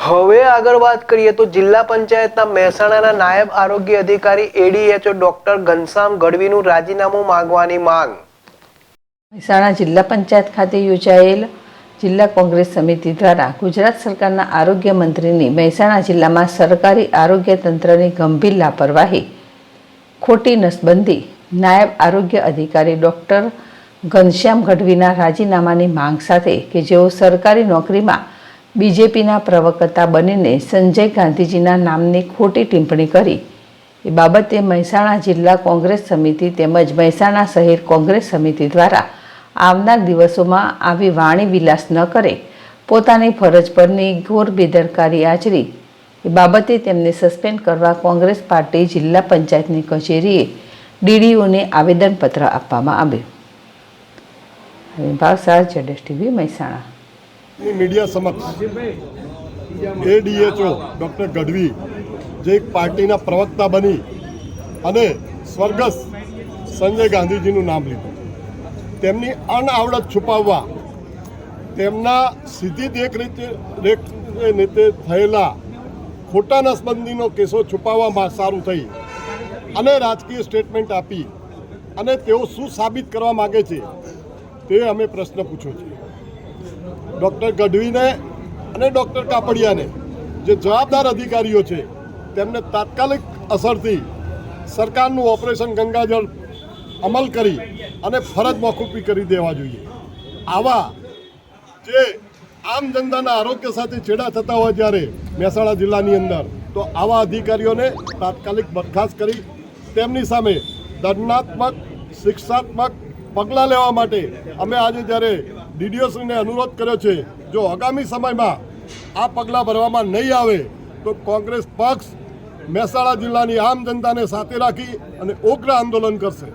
હવે આગળ વાત કરીએ તો જિલ્લા પંચાયતના મહેસાણાના નાયબ આરોગ્ય અધિકારી એડીએચઓ ડોક્ટર ઘનશ્યામ ગઢવીનું રાજીનામું માંગવાની માંગ. મહેસાણા જિલ્લા પંચાયત ખાતે યોજાયેલ જિલ્લા કોંગ્રેસ સમિતિ દ્વારા ગુજરાત સરકારના આરોગ્ય મંત્રીની મહેસાણા જિલ્લામાં સરકારી આરોગ્ય તંત્રની ગંભીર લાપરવાહી, ખોટી નસબંધી, નાયબ આરોગ્ય અધિકારી ડોક્ટર ઘનશ્યામ ગઢવીના રાજીનામાની માંગ સાથે કે જેઓ સરકારી નોકરીમાં બીજેપીના પ્રવક્તા બનીને સંજય ગાંધીજીના નામની ખોટી ટિપ્પણી કરી એ બાબતે મહેસાણા જિલ્લા કોંગ્રેસ સમિતિ તેમજ મહેસાણા શહેર કોંગ્રેસ સમિતિ દ્વારા આવનાર દિવસોમાં આવી વાણી વિલાસ ન કરે, પોતાની ફરજ પરની ઘોર બેદરકારી આચરી એ બાબતે તેમને સસ્પેન્ડ કરવા કોંગ્રેસ પાર્ટી જિલ્લા પંચાયતની કચેરીએ ડીડીઓને આવેદનપત્ર આપવામાં આવ્યું. Bhavsar ZS TV Mehsana. Media સમક્ષ એડીએચઓ ડૉક્ટર ગઢવી જે એક પાર્ટીના પ્રવક્તા બની અને સ્વર્ગસ્થ સંજય ગાંધીજીનું નામ લીધું, તેમની અણઆવડત છુપાવવા, તેમના સીધી દેખરેખ થયેલા ખોટા નસબંધીનો કેસો છુપાવવામાં સારું થઈ અને રાજકીય સ્ટેટમેન્ટ આપી અને તેઓ શું સાબિત કરવા માગે છે તે અમે પ્રશ્ન પૂછ્યો છે. ડૉક્ટર ગઢવીને અને ડૉક્ટર કાપડિયાને જે જવાબદાર અધિકારીઓ છે તેમને તાત્કાલિક અસરથી સરકારનું ઓપરેશન ગંગાજળ અમલ કરી અને ફરજ મોકૂફી કરી દેવા જોઈએ. આવા જે આમ જનતાના આરોગ્ય સાથે છેડા થતા હોય જ્યારે મહેસાણા જિલ્લાની અંદર, તો આવા અધિકારીઓને તાત્કાલિક બરખાસ્ત કરી તેમની સામે દંડાત્મક શિક્ષાત્મક પગલાં લેવા માટે અમે આજે જ્યારે ડીડીઓશ્રીને અનુરોધ કર્યો છે. જો આગામી સમયમાં આ પગલાં ભરવામાં નહીં આવે તો કોંગ્રેસ પક્ષ મહેસાણા જિલ્લાની આમ જનતાને સાથે રાખી અને ઉગ્ર આંદોલન કરશે.